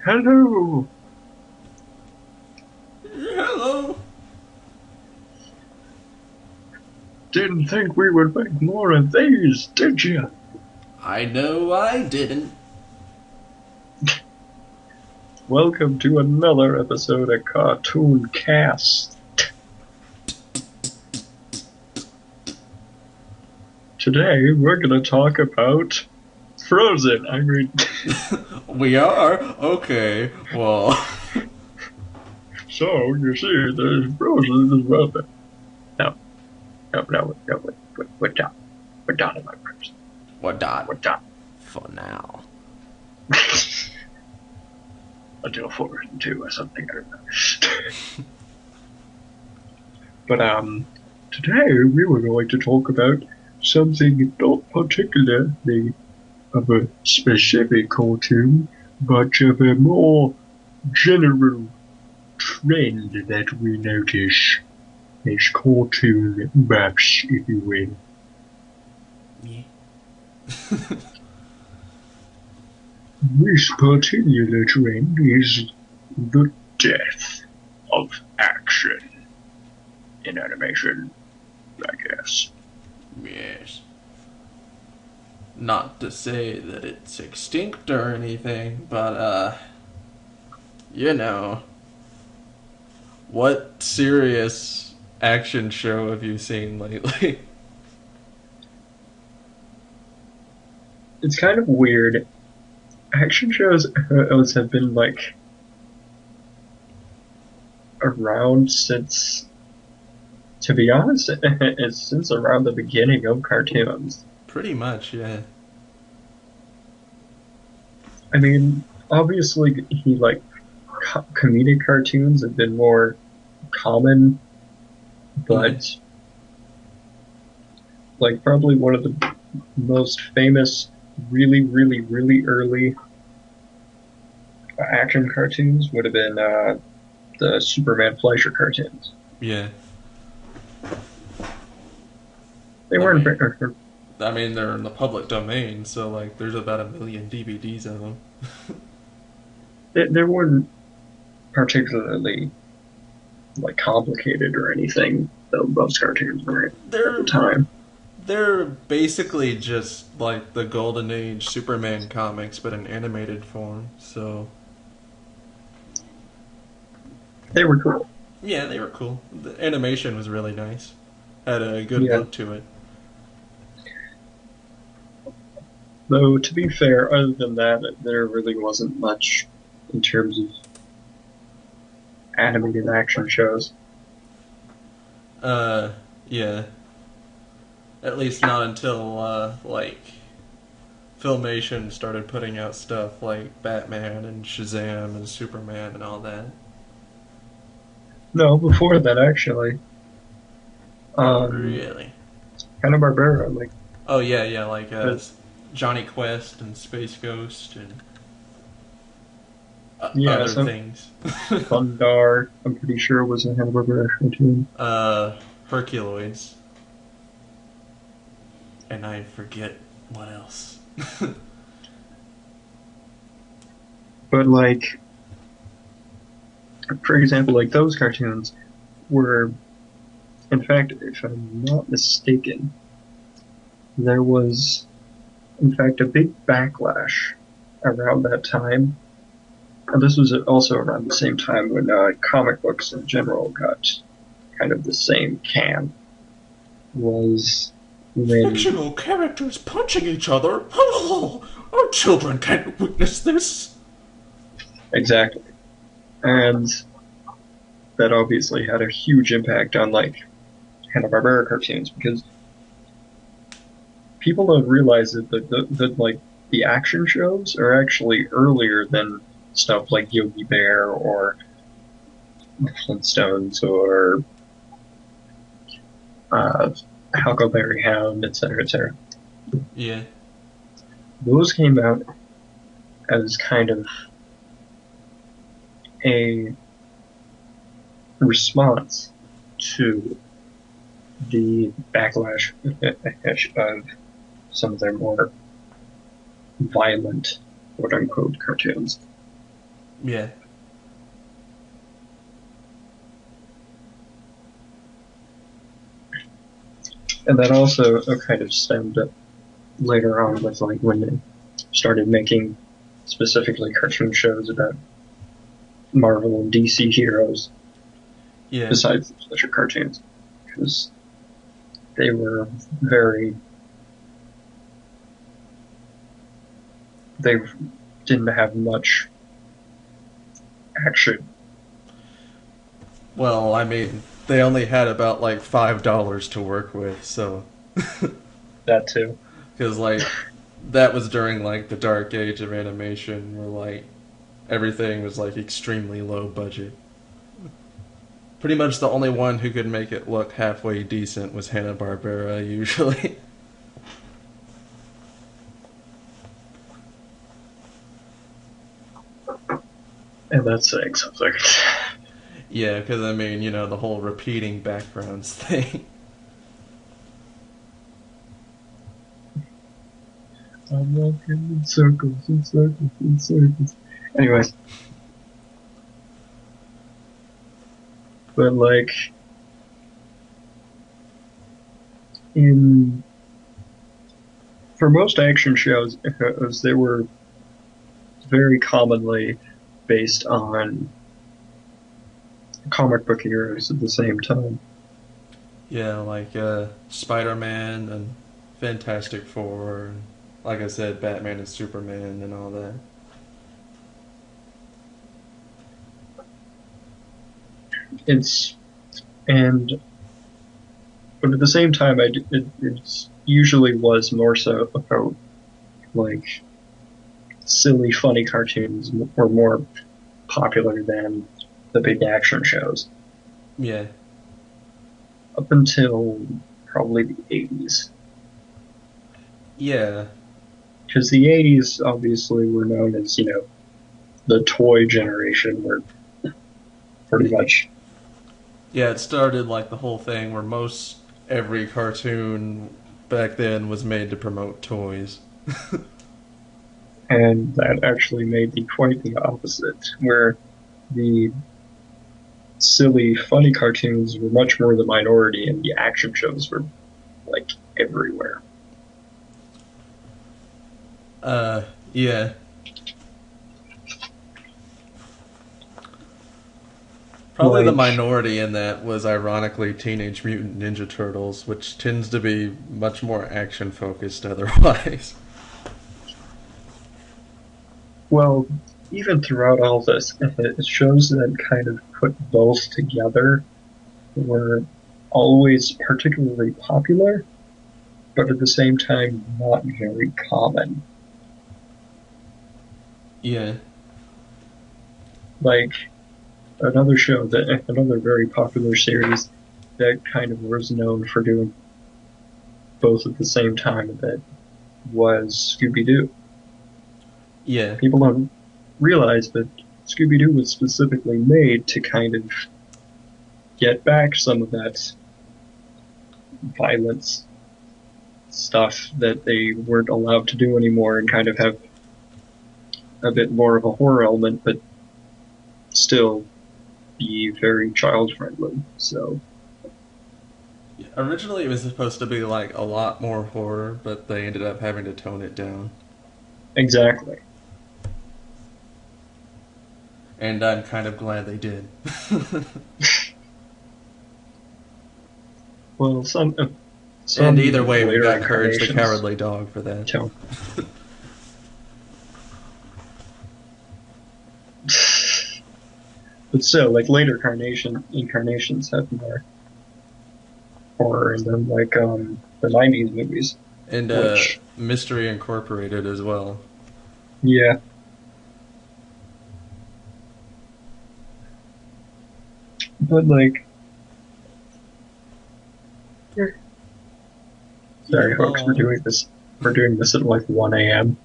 Hello! Hello. Didn't think we would make more of these, did you? I know I didn't. Welcome to another episode of Cartoon Cast. Today we're gonna talk about Frozen. We are? Okay, well. So you see, there's Frozen as well. No, we're done. We're done in my Frozen. We're done. We're done. For now. Until Frozen 2 or something, I don't know. But today we were going to talk about something not particularly of a specific cartoon, but of a more general trend that we notice as cartoon buffs, if you will. Yeah. This particular trend is the death of action in animation, I guess. Yes. Not to say that it's extinct or anything, but, you know. What serious action show have you seen lately? It's kind of weird. Action shows have been like around since, to be honest, it's since around the beginning of cartoons. Pretty much, yeah. I mean, obviously, comedic cartoons have been more common, but like probably one of the most famous, really, really, really early action cartoons would have been the Superman Fleischer cartoons. Yeah. They I weren't mean, very, they're in the public domain, so like, there's about 1 million DVDs of them. they weren't particularly like complicated or anything. Though most cartoons were at the They're time. they're basically just like the Golden Age Superman comics, but in animated form. So They were cool. yeah, they were cool. The animation was really nice. Had a good Yeah. look to it. Though to be fair, other than that, there really wasn't much in terms of animated action shows. Uh, yeah. At least not until like Filmation started putting out stuff like Batman and Shazam and Superman and all that. No, before that actually. Oh, Um, really? Hanna-Barbera, like Oh yeah, yeah, like the Johnny Quest and Space Ghost and yeah, other some things. Thundar, I'm pretty sure was a Hanna-Barbera cartoon. Herculoids, and I forget what else. But like, for example, like those cartoons were, in fact, if I'm not mistaken, there was, in fact, a big backlash around that time. And this was also around the same time when comic books in general got kind of the same can. Was when Fictional characters punching each other? Oh, our children can't witness this. exactly, and that obviously had a huge impact on like Hanna-Barbera cartoons because people don't realize that like the action shows are actually earlier than stuff like Yogi Bear or the Flintstones or uh, Huckleberry Hound, etc., etc. Yeah. Those came out as kind of a response to the backlash of some of their more violent, quote unquote, cartoons. Yeah. And that also kind of stemmed up later on with like when they started making specifically cartoon shows about Marvel and DC heroes Yeah. besides the Fletcher cartoons, because they were very they didn't have much action. Well, I mean, they only had about like $5 to work with, so That too. because like that was during like the dark age of animation, where like everything was like extremely low budget. Pretty much the only one who could make it look halfway decent was Hanna-Barbera, usually. And that's saying something. Yeah, because I mean, you know, the whole repeating backgrounds thing. I'm walking in circles and circles and circles. Anyways, but like in for most action shows, because they were very commonly based on comic book heroes at the same time. Yeah, like Spider-Man and Fantastic Four, and like I said, Batman and Superman and all that. It's and but at the same time, it usually was more so about like silly, funny cartoons were more popular than the big action shows Yeah, up until probably the 80s. yeah, Because the 80s obviously were known as, the toy generation, where pretty much, yeah. It started like the whole thing where most every cartoon back then was made to promote toys. and that actually made quite the opposite, where the silly, funny cartoons were much more the minority, and the action shows were like everywhere. Yeah. Probably the Like, minority in that was ironically Teenage Mutant Ninja Turtles, which tends to be much more action focused otherwise. well, even throughout all this, it shows that kind of put both together were always particularly popular, but at the same time not very common. Yeah. Like another very popular series that kind of was known for doing both at the same time, that was Scooby Doo. Yeah. People don't realize that Scooby Doo was specifically made to kind of get back some of that violence stuff that they weren't allowed to do anymore, and kind of have a bit more of a horror element, but still be very child friendly. So Originally, it was supposed to be like a lot more horror, but they ended up having to tone it down. exactly. And I'm kind of glad they did. Well, And some either way, we later got Courage the incarnations. Cowardly Dog for that. You but still, like later incarnations have more horror in them, like the '90s movies. And Which, Mystery Incorporated as well. yeah, but like, sorry, folks, we're doing this. We're doing this at like 1 a.m.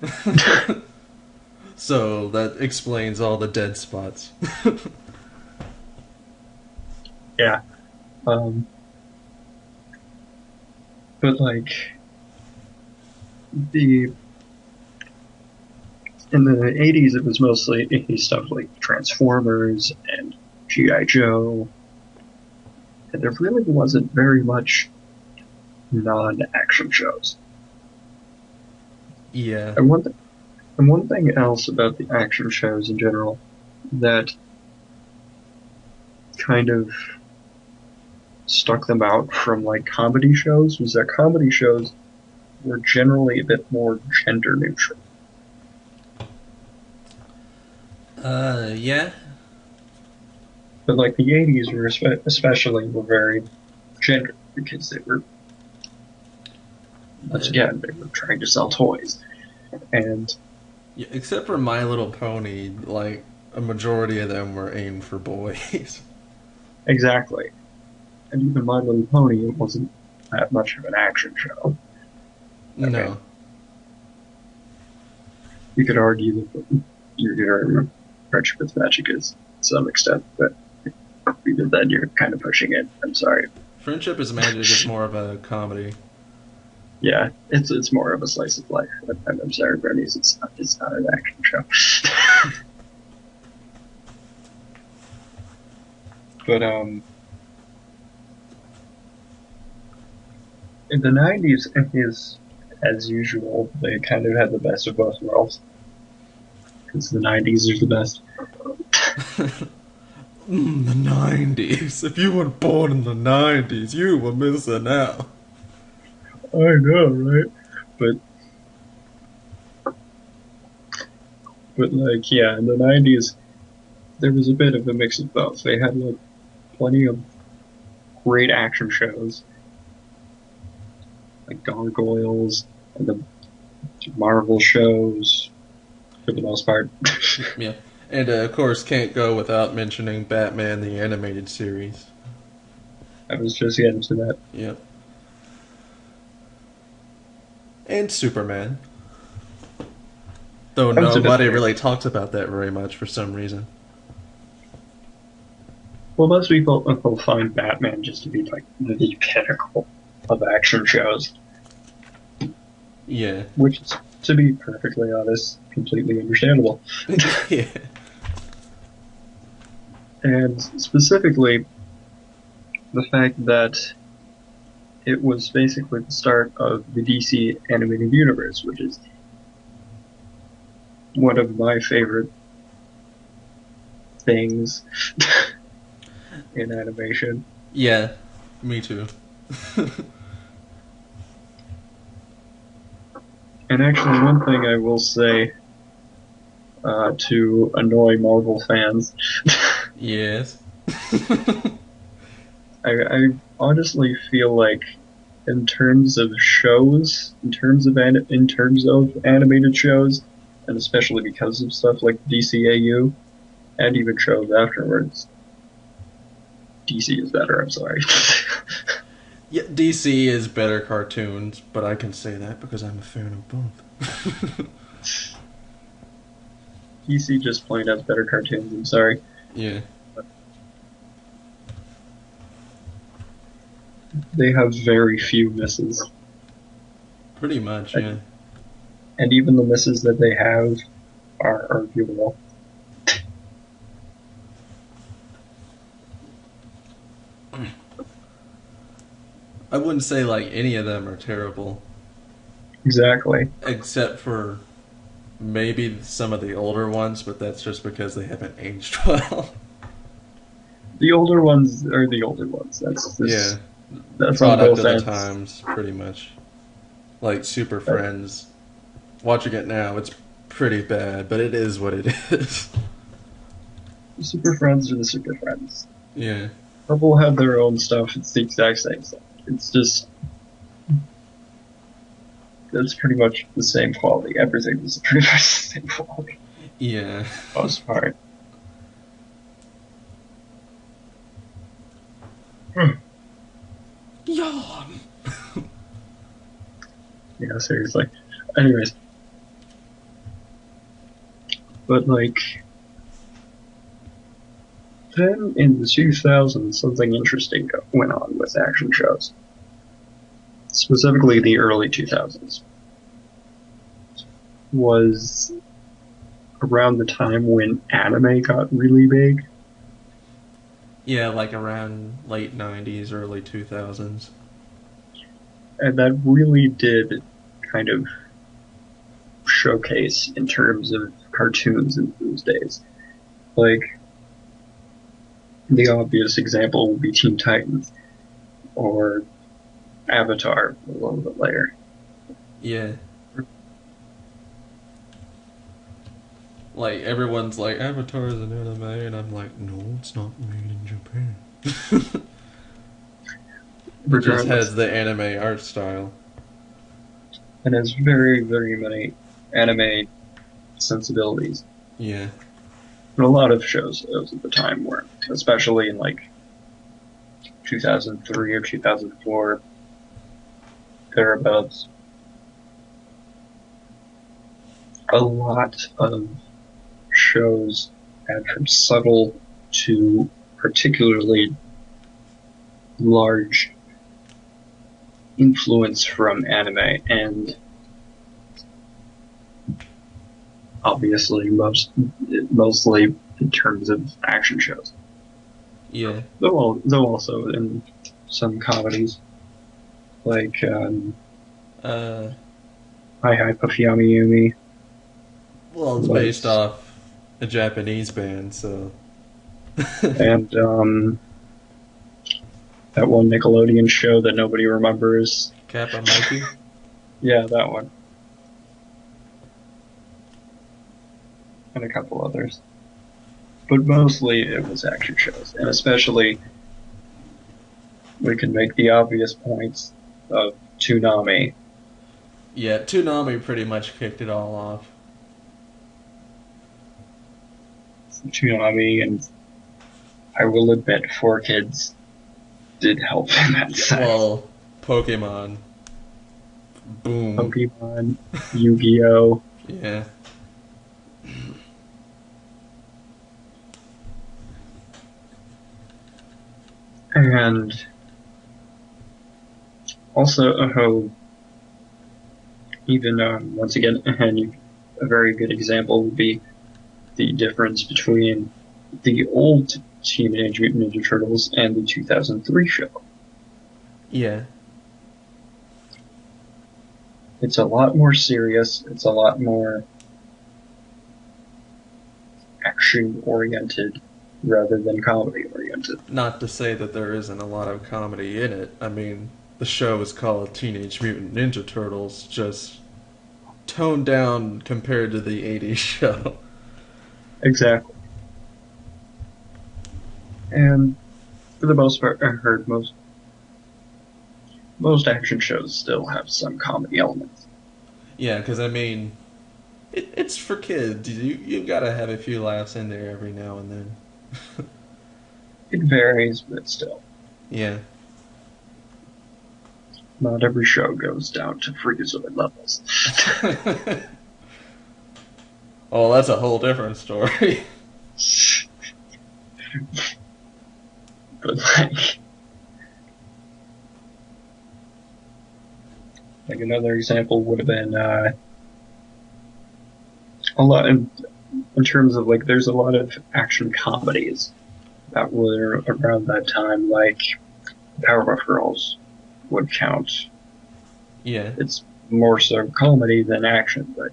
So that explains all the dead spots. Yeah, but like the in the 80s, it was mostly stuff like Transformers and G.I. Joe. And there really wasn't very much non-action shows. Yeah. And one thing else about the action shows in general that kind of stuck them out from like comedy shows was that comedy shows were generally a bit more gender neutral. Yeah. But like the 80s were especially were very gender because they were, once again, they were trying to sell toys. And Yeah, except for My Little Pony, like a majority of them were aimed for boys. exactly. And even My Little Pony, it wasn't that much of an action show. No. You could argue that your Friendship with Magic is to some extent, but even then you're kind of pushing it. I'm sorry. Friendship is Magic is more of a comedy. Yeah, it's more of a slice of life. I'm sorry, Bernice, it's not an action show. But in the 90s, as usual, they kind of had the best of both worlds. Because the 90s are the best. The 90s. If you weren't born in the 90s, you were missing out. I know, right? But like, yeah, in the 90s, there was a bit of a mix of both. They had like plenty of great action shows, like Gargoyles and the Marvel shows, for the most part. Yeah. And of course, can't go without mentioning Batman the Animated Series. I was just getting to that. Yep. And Superman. Though nobody really talks about that very much for some reason. Well, most people will find Batman just to be like the pinnacle of action shows. Yeah. Which is, to be perfectly honest, completely understandable. Yeah. And specifically, the fact that it was basically the start of the DC animated universe, which is one of my favorite things in animation. Yeah, me too. And actually, one thing I will say to annoy Marvel fans. Yes. I honestly feel like, in terms of shows, in terms of animated shows, and especially because of stuff like DCAU, and even shows afterwards, DC is better. I'm sorry. Yeah, DC is better cartoons, but I can say that because I'm a fan of both. DC just plain has better cartoons. I'm sorry. Yeah. They have very few misses. Pretty much, yeah. And even the misses that they have are arguable. I wouldn't say like any of them are terrible. Exactly. Except for maybe some of the older ones, but that's just because they haven't aged well. The older ones are the older ones. That's yeah. That's product of the times, pretty much. Like Super Friends. Watching it now, it's pretty bad, but it is what it is. The Super Friends are the Super Friends. Yeah. Marvel have their own stuff. It's the exact same stuff. It's just... It's pretty much the same quality. Everything is pretty much the same quality. Yeah. For the most part. Yawn! Yeah, seriously. Anyways. But, like... Then, in the 2000s, something interesting went on with action shows. Specifically the early 2000s. Was around the time when anime got really big. Yeah, like around late 90s, early 2000s. And that really did kind of showcase in terms of cartoons in those days. Like, the obvious example would be Teen Titans or Avatar a little bit later. Yeah. Like, everyone's like, Avatar is an anime, and I'm like, no, it's not made in Japan. It just Regardless, has the anime art style. it has very, very many anime sensibilities. Yeah. And a lot of shows at the time were, especially in like 2003 or 2004, thereabouts. A lot of shows had from subtle to particularly large influence from anime, and obviously mostly in terms of action shows. Yeah. Though also in some comedies, like Uh, Hi Hi Puffy Yami Yumi. well, it's based off a Japanese band, so. And that one Nickelodeon show that nobody remembers. Kappa Mikey? Yeah, that one. And a couple others. But mostly it was action shows. And especially, we can make the obvious points of Toonami. Yeah, Toonami pretty much kicked it all off. Toonami, and I will admit, 4Kids did help in that sense. Well, Pokemon. Boom. Pokemon, Yu-Gi-Oh! Yeah. And also, even once again, a very good example would be the difference between the old Teenage Mutant Ninja Turtles and the 2003 show. Yeah. It's a lot more serious. It's a lot more action-oriented rather than comedy-oriented. Not to say that there isn't a lot of comedy in it. I mean, the show is called Teenage Mutant Ninja Turtles, just toned down compared to the 80s show. Exactly. And for the most part, I heard most action shows still have some comedy elements. Yeah, because I mean, it's for kids. You gotta have a few laughs in there every now and then. It varies, but still. Yeah. Not every show goes down to Freakazoid levels. Oh, that's a whole different story. But like another example would have been a lot in terms of like there's a lot of action comedies that were around that time, like Powerpuff Girls would count. Yeah. It's more so comedy than action, but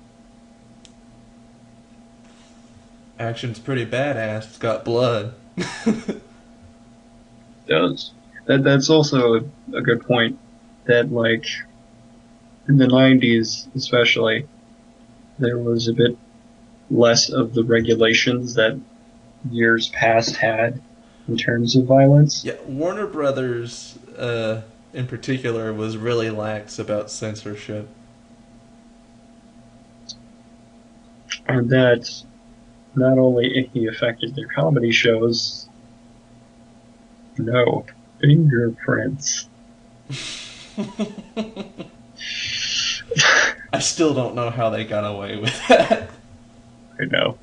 Action's pretty badass. It's got blood. it does. That's also a good point. That like in the 90s, especially, there was a bit less of the regulations that years past had in terms of violence. Yeah, Warner Brothers, in particular, was really lax about censorship. And that not only he affected their comedy shows, no, fingerprints. I still don't know how they got away with that. I know.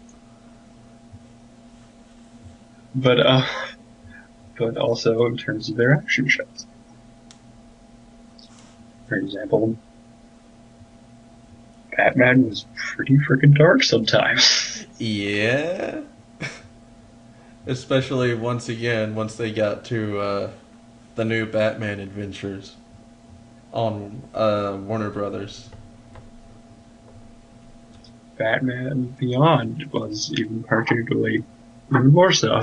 But also in terms of their action shows. For example, Batman was pretty freaking dark sometimes. Yeah. Especially once they got to the new Batman adventures on Warner Brothers. Batman Beyond was even particularly even more so.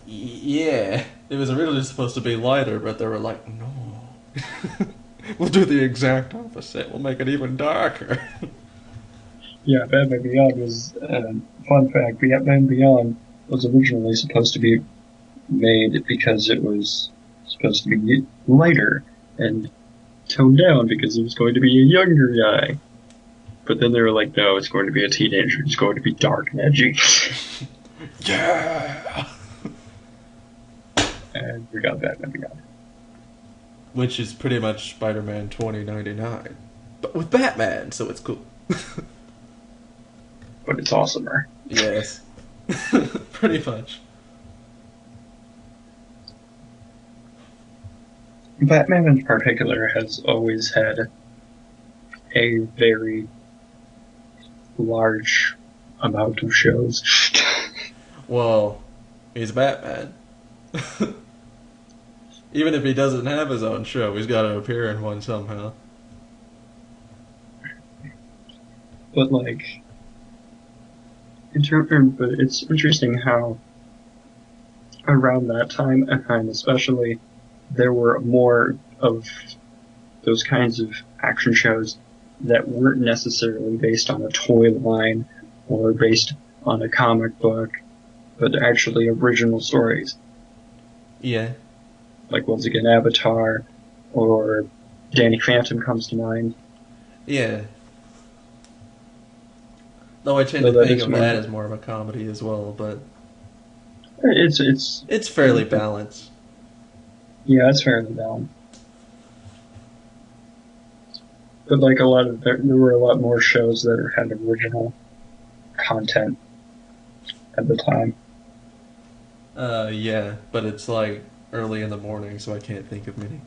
Yeah. It was originally supposed to be lighter, but they were like, no. We'll do the exact opposite. We'll make it even darker. Yeah, Batman Beyond was, fun fact, Batman Beyond was originally supposed to be made because it was supposed to be lighter and toned down because it was going to be a younger guy. But then they were like, no, it's going to be a teenager. It's going to be dark and edgy. Yeah! And we got Batman Beyond. Which is pretty much Spider-Man 2099. But with Batman, so it's cool. But it's awesomer. Yes. Pretty much. Batman in particular has always had a very large amount of shows. Well, he's Batman. Even if he doesn't have his own show, he's got to appear in one somehow. But like, but it's interesting how around that time, and especially, there were more of those kinds of action shows that weren't necessarily based on a toy line or based on a comic book, but actually original stories. Yeah. Like, once again, Avatar, or Danny Phantom comes to mind. Yeah. Though I tend to think of that as more of a comedy as well, but it's fairly balanced. Yeah, it's fairly balanced. But like there were a lot more shows that had original content at the time. Yeah, but it's like early in the morning, so I can't think of many.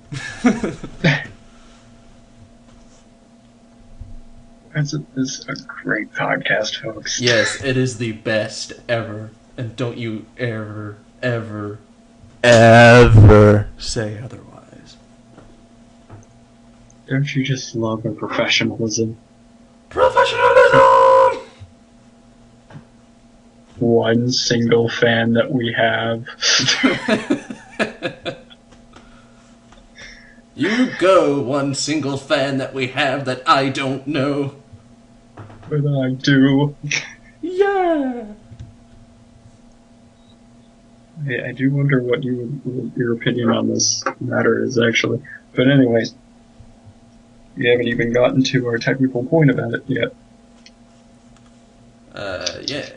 This is a great podcast, folks. Yes, it is the best ever. And don't you ever say otherwise. Don't you just love our professionalism? Professionalism! One single fan that we have. You go, one single fan that we have that I don't know. But I do. Yeah! I do wonder what your opinion on this matter is, actually. But anyways, we haven't even gotten to our technical point about it yet. Yeah.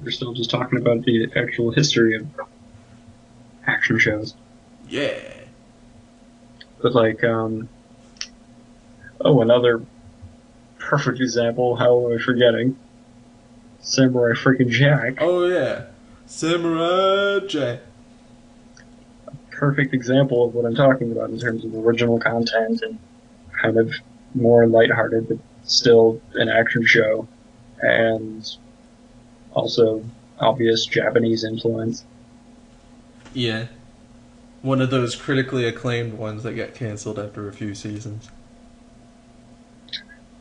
We're still just talking about the actual history of action shows. Yeah. But like, another perfect example, how am I forgetting? Samurai freaking Jack. Oh yeah. Samurai Jack. Perfect example of what I'm talking about in terms of original content and kind of more lighthearted, but still an action show, and also obvious Japanese influence. Yeah. One of those critically acclaimed ones that got canceled after a few seasons.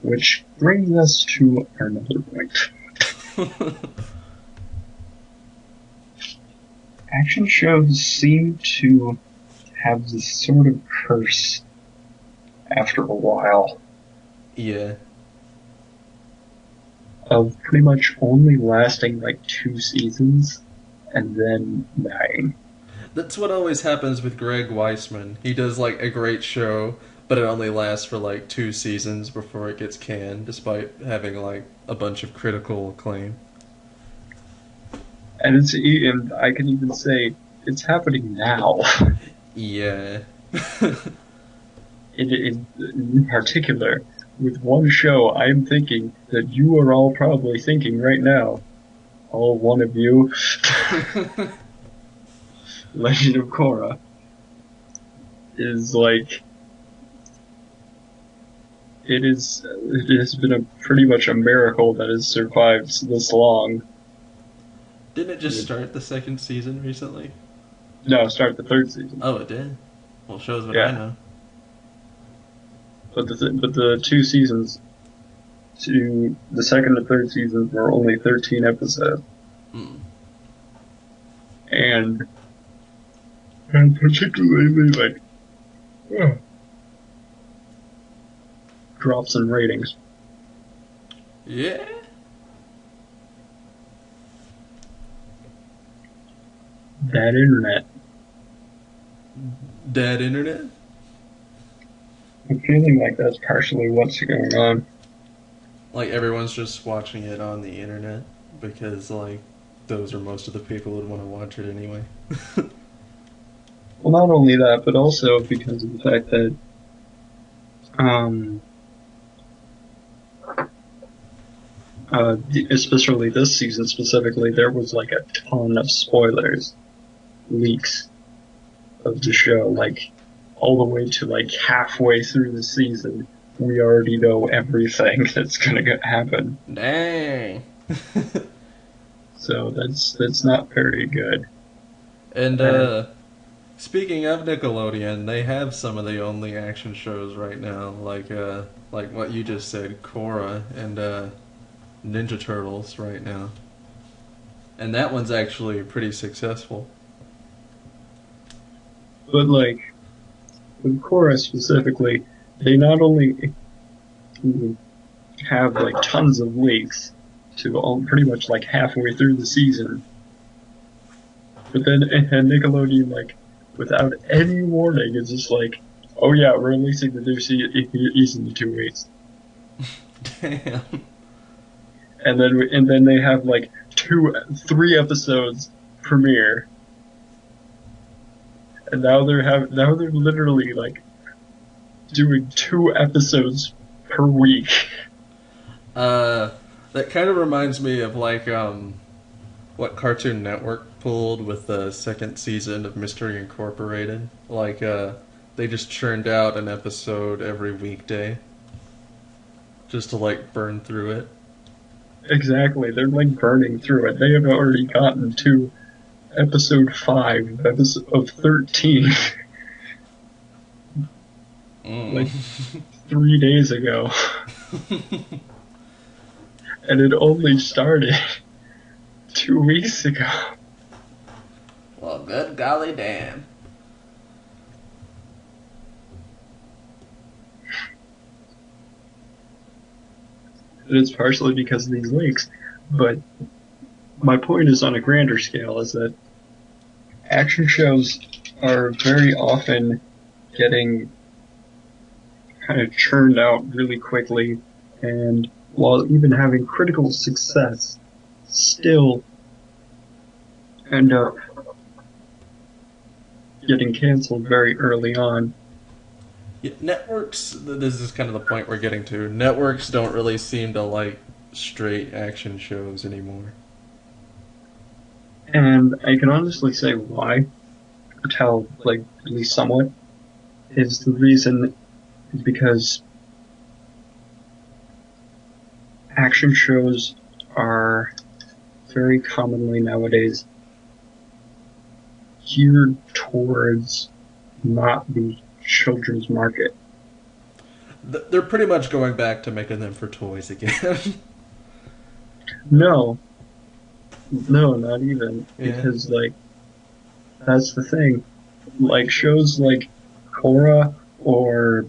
Which brings us to another point. Action shows seem to have this sort of curse after a while. Yeah. Of pretty much only lasting like 2 seasons and then dying. That's what always happens with Greg Weisman. He does like a great show, but it only lasts for like 2 seasons before it gets canned, despite having like a bunch of critical acclaim. And I can even say it's happening now. Yeah. In particular, with one show, I'm thinking that you are all probably thinking right now. All one of you. Legend of Korra is like it has been a pretty much a miracle that it's survived this long. Didn't it just start the second season recently? No, start the third season. Oh, it did? Well, shows what I Yeah, know. but the two seasons, to the second and third seasons were only 13 episodes, Mm. and particularly like drops in ratings. Yeah? That internet. Dead internet? I'm feeling like that's partially what's going on. Like, everyone's just watching it on the internet because, like, those are most of the people who would want to watch it anyway. Well, not only that, but also because of the fact that, um, especially this season specifically, there was like a ton of spoilers, leaks of the show, like all the way to like halfway through the season. We already know everything that's gonna happen, Dang. so that's not very good. And, Uh, speaking of Nickelodeon, they have some of the only action shows right now, like what you just said, Korra and, Ninja Turtles right now. And that one's actually pretty successful. but like with Korra specifically, they not only have like tons of leaks to all pretty much like halfway through the season, but then and Nickelodeon like without any warning is just like, oh yeah, we're releasing the new season in 2 weeks, Damn. and then they have like 3 episodes premiere, and now they're literally like doing 2 episodes per week. That kind of reminds me of what Cartoon Network pulled with the second season of Mystery Incorporated. They just churned out an episode every weekday just to like burn through it. Exactly, they're like burning through it. They have already gotten to episode 5 of 13 like Mm. 3 days ago, and it only started 2 weeks ago. Well, good golly damn. And it's partially because of these leaks, but my point is on a grander scale is that action shows are very often getting kind of churned out really quickly, and while even having critical success, still end up getting canceled very early on. Yeah, networks, this is kind of the point we're getting to. Networks don't really seem to like straight action shows anymore. And I can honestly say why, or tell, like, at least somewhat, is the reason is because action shows are very commonly nowadays geared towards not the children's market. They're pretty much going back to making them for toys again. No, no, not even. Yeah. Because, like, that's the thing. Like, shows like Korra or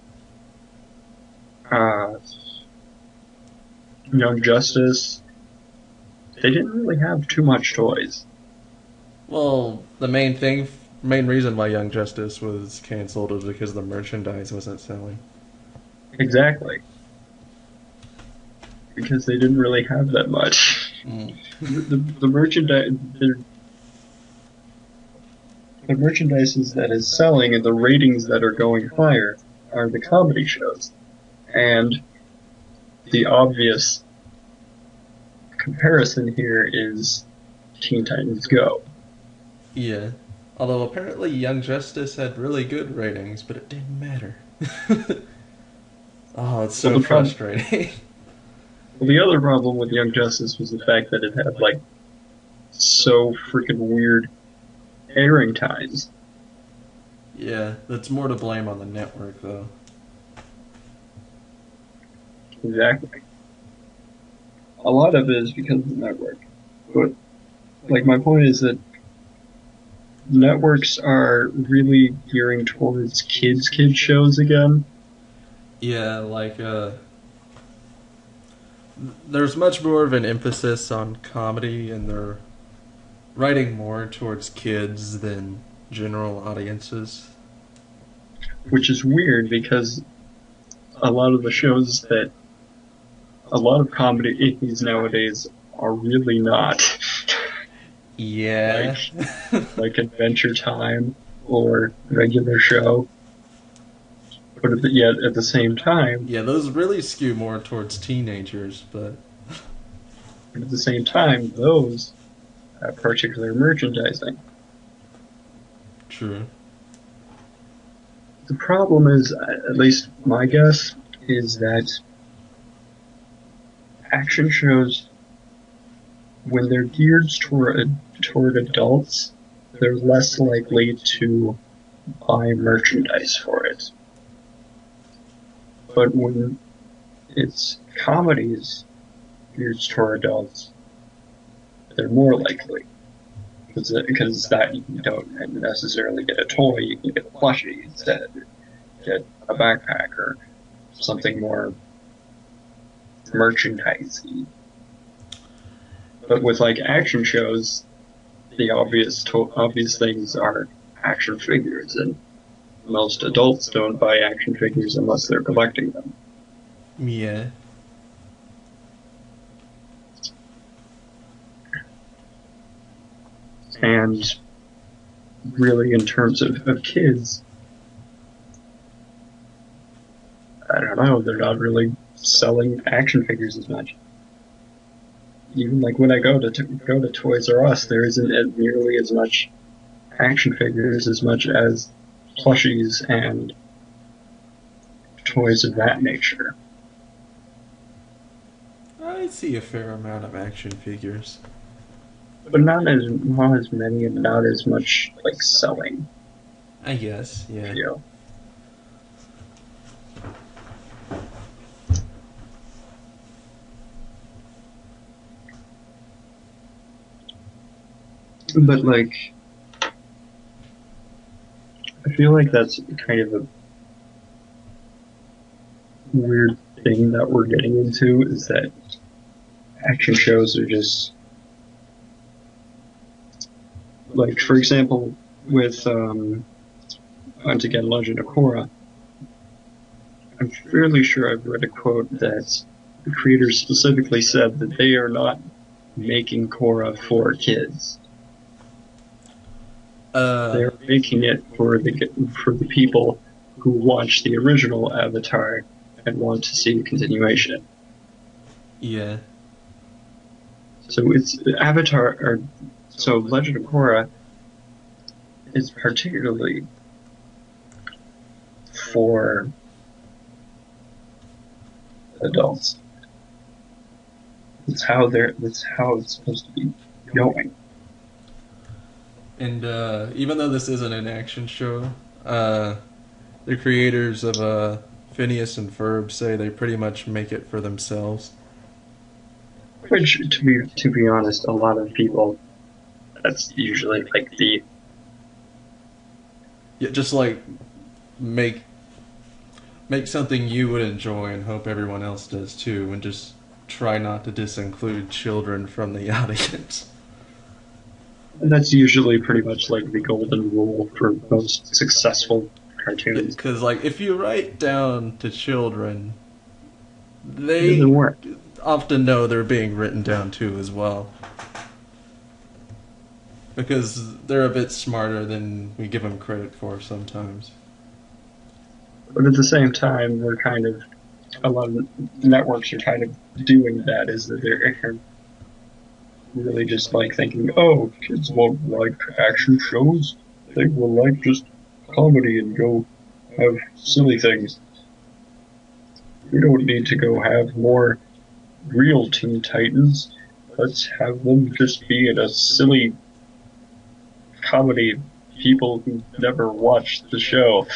uh, Young Justice, they didn't really have too much toys. Well, the main reason why Young Justice was canceled was because the merchandise wasn't selling. Exactly. Because they didn't really have that much. Mm. The merchandise, the merchandise that is selling and the ratings that are going higher are the comedy shows. And the obvious comparison here is Teen Titans Go. Yeah. Although apparently Young Justice had really good ratings, but it didn't matter. Oh, it's Well, so frustrating. the other problem with Young Justice was the fact that it had like so freaking weird airing times. Yeah, that's more to blame on the network, though. Exactly. A lot of it is because of the network. But like my point is that networks are really gearing towards kids shows again. Yeah, there's much more of an emphasis on comedy, and they're writing more towards kids than general audiences. Which is weird because a lot of the shows that a lot of comedies nowadays are really not. Yeah. like like Adventure Time or Regular Show. But yet at the same time, Yeah, those really skew more towards teenagers, but those have particular merchandising. true. The problem is, at least my guess, is that action shows, when they're geared toward adults, they're less likely to buy merchandise for it. But when it's comedies geared toward adults, they're more likely. Because that you don't necessarily get a toy, you can get a plushie instead, get a backpack or something more merchandisey. But with like action shows, the obvious things are action figures, and most adults don't buy action figures unless they're collecting them. Yeah. And really, in terms of kids, I don't know, they're not really selling action figures as much. Even like when I go to Toys R Us, there isn't nearly as much action figures as much as plushies and toys of that nature. I see a fair amount of action figures. But not as many and not as much like selling. I guess, yeah. Feel. But like, I feel like that's kind of a weird thing that we're getting into, is that action shows are just like, for example, with once again Legend of Korra, I'm fairly sure I've read a quote that the creators specifically said that they are not making Korra for kids. They're making it for the people who watch the original Avatar and want to see a continuation. Yeah. So it's Avatar, so Legend of Korra is particularly for adults. That's how it's supposed to be going. And even though this isn't an action show, the creators of Phineas and Ferb say they pretty much make it for themselves. Which, to be honest, a lot of people, that's usually like the Yeah, just like make something you would enjoy and hope everyone else does too, and just try not to disinclude children from the audience. And that's usually pretty much like the golden rule for most successful cartoons. Because, like, if you write down to children, It they doesn't work. often know they're being written down to as well. Because they're a bit smarter than we give them credit for sometimes. But at the same time, a lot of networks are kind of doing that, is that they're really just like thinking, oh, kids won't like action shows, they will like just comedy and go have silly things. We don't need to go have more real Teen Titans. Let's have them just be in a silly comedy people who never watched the show.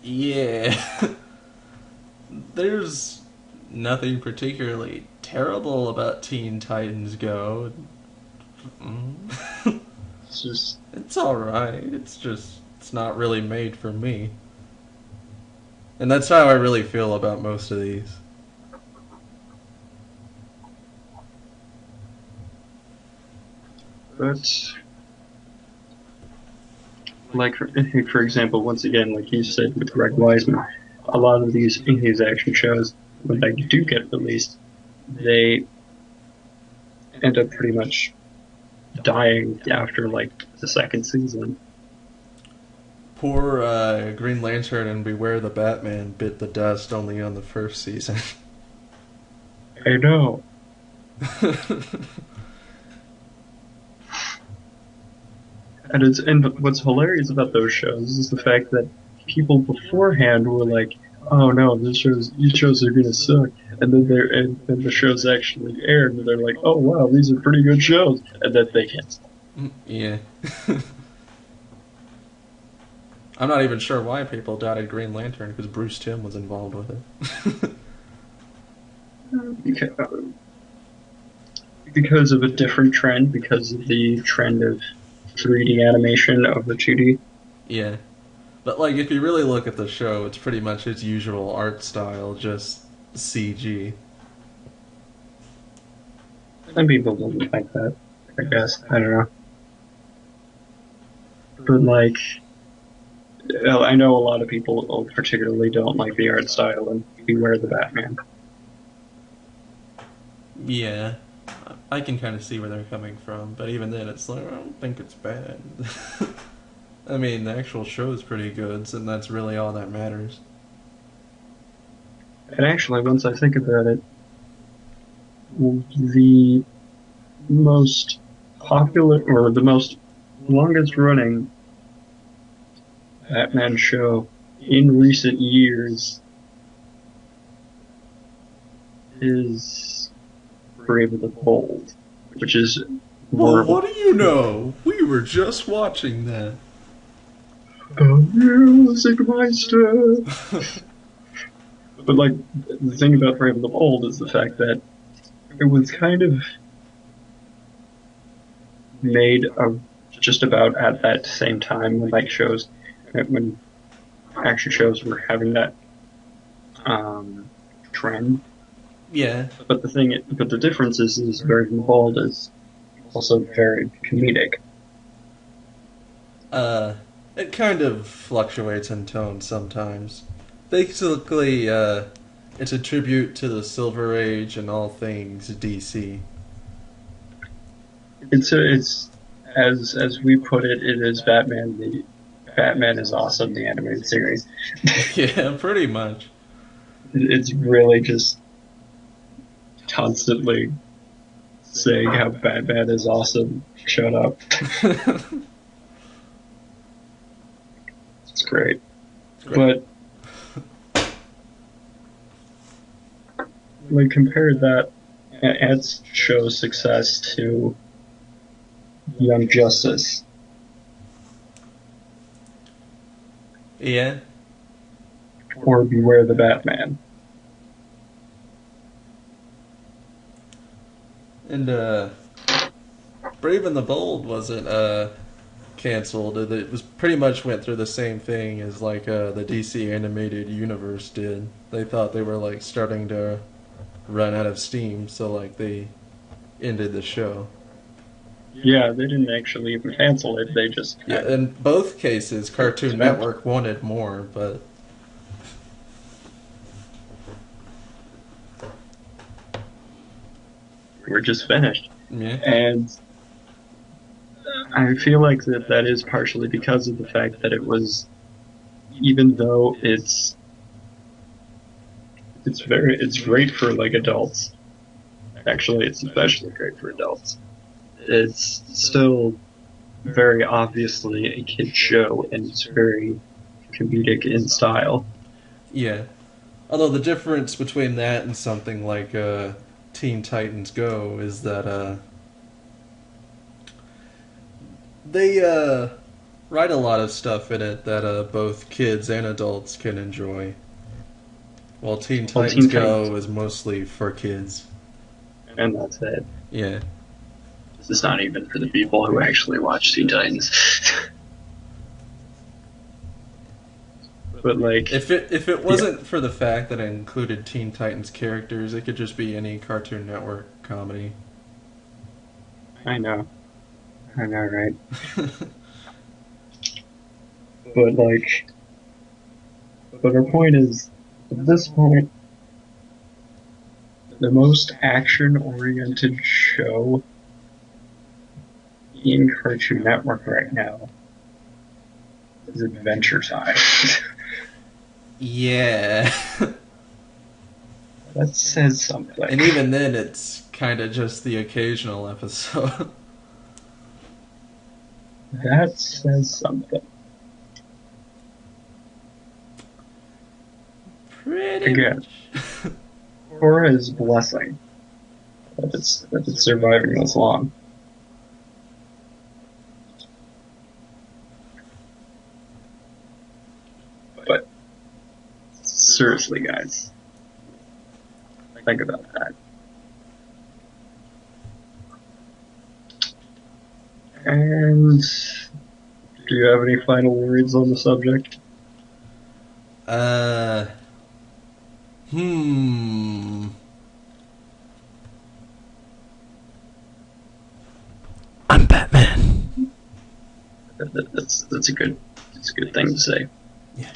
Yeah. There's nothing particularly terrible about Teen Titans Go. It's just, It's alright. It's not really made for me. And that's how I really feel about most of these. but like for example, once again, like you said with Greg Weisman, a lot of these action shows, when they do get released, they end up pretty much dying after like the second season. Poor Green Lantern and Beware the Batman bit the dust only on the first season. I know. And what's hilarious about those shows is the fact that people beforehand were like, "Oh no, these shows are gonna suck," and then the shows actually aired, and they're like, "Oh wow, these are pretty good shows," and then they cancel. Yeah. I'm not even sure why people doubted Green Lantern because Bruce Timm was involved with it. Because of a different trend, because of the trend of 3D animation over 2D. Yeah. But, like, if you really look at the show, it's pretty much its usual art style, just CG. Some people don't like that, I guess. I don't know. But, like, I know a lot of people particularly don't like the art style and Beware the Batman. Yeah. I can kind of see where they're coming from, but even then, it's like, I don't think it's bad. I mean, the actual show is pretty good, and that's really all that matters. And actually, once I think about it, the most popular, or the most longest running Batman show in recent years is Brave and the Bold, which is Well, what do you know? We were just watching that. Music Meister. But like the thing about Brave and the Bold is the fact that it was kind of made just about at that same time when when action shows were having that trend. Yeah. But the difference is Brave and the Bold is also very comedic. It kind of fluctuates in tone sometimes. Basically, it's a tribute to the Silver Age and all things DC. It's as we put it, it is Batman. The Batman is awesome. The animated series. Yeah, pretty much. It's really just constantly saying how Batman is awesome. Shut up. It's great. But like compare that Ed's show's success to Young Justice. Yeah. Or Beware the Batman. And Brave and the Bold wasn't canceled. It was pretty much went through the same thing as like the DC animated universe did. They thought they were like starting to run out of steam, so like they ended the show. Yeah, they didn't actually even cancel it. They just in both cases, Cartoon Network wanted more, but we're just finished. Yeah. And I feel like that is partially because of the fact that it was, even though it's great for like adults. Actually, it's especially great for adults. It's still very obviously a kid's show, and it's very comedic in style. Yeah. Although the difference between that and something like Teen Titans Go is that they write a lot of stuff in it that both kids and adults can enjoy. While Teen Well, Titans Teen Titans, Go is mostly for kids. and that's it. Yeah. This is not even for the people who actually watch Teen Titans. But like, If it wasn't for the fact that it included Teen Titans characters, it could just be any Cartoon Network comedy. I know, right? But like, but our point is, at this point, the most action-oriented show in Cartoon Network right now is Adventure Time. Yeah. That says something. And even then, it's kind of just the occasional episode. That says something. Pretty Again, much. Korra is blessing that it's surviving this long. But seriously, guys, think about that. And do you have any final words on the subject? I'm Batman. That's a good thing to say. Yeah.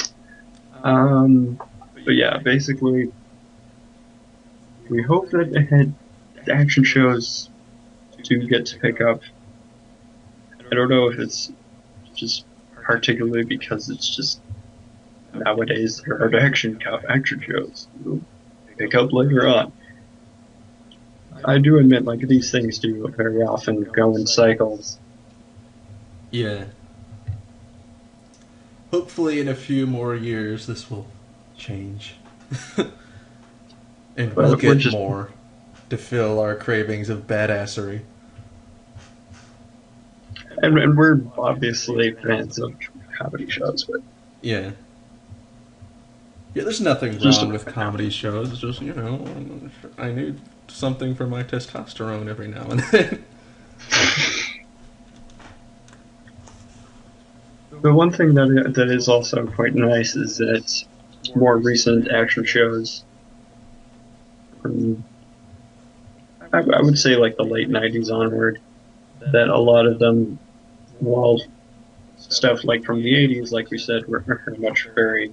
But yeah, basically, we hope that the action shows do get to pick up. I don't know if it's just particularly because it's just nowadays there are action shows. We'll pick up later on. I do admit, like, these things do very often go in cycles. Yeah. Hopefully, in a few more years, this will change. And But we'll get just more to fill our cravings of badassery. And we're obviously fans of comedy shows, but Yeah. Yeah, there's nothing Just wrong a- with comedy shows. It's just, I need something for my testosterone every now and then. the one thing that is also quite nice is that more recent action shows from, I would say, like the late 90s onward, that a lot of them, while stuff like from the 80s, like we said, were much very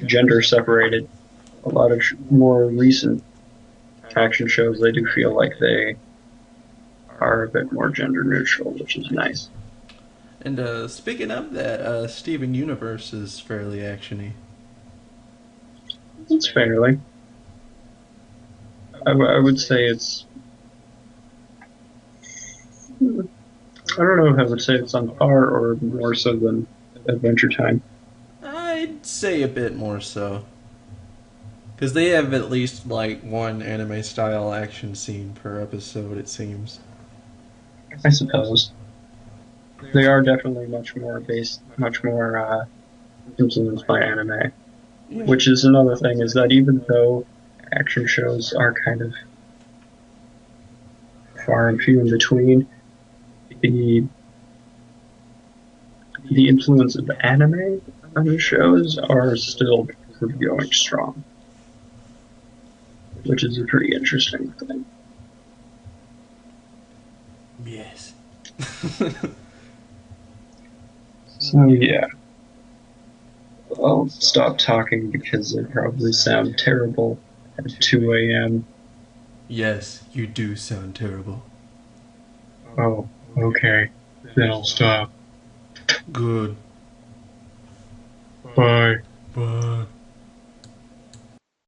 gender separated. A lot of more recent action shows, they do feel like they are a bit more gender neutral, which is nice. And speaking of that, Steven Universe is fairly actiony. It's fairly. I would say it's. I don't know if I would say it's on par or more so than Adventure Time. I'd say a bit more so. Because they have at least, like, one anime-style action scene per episode, it seems. I suppose. They are definitely much more influenced by anime. Yeah. Which is another thing, is that even though action shows are kind of far and few in between, the influence of the anime on the shows are still going strong, which is a pretty interesting thing. Yes. So yeah, I'll stop talking because I probably sound terrible at 2 a.m. Yes, you do sound terrible. Oh, okay, then I'll stop. Good. Bye. Bye.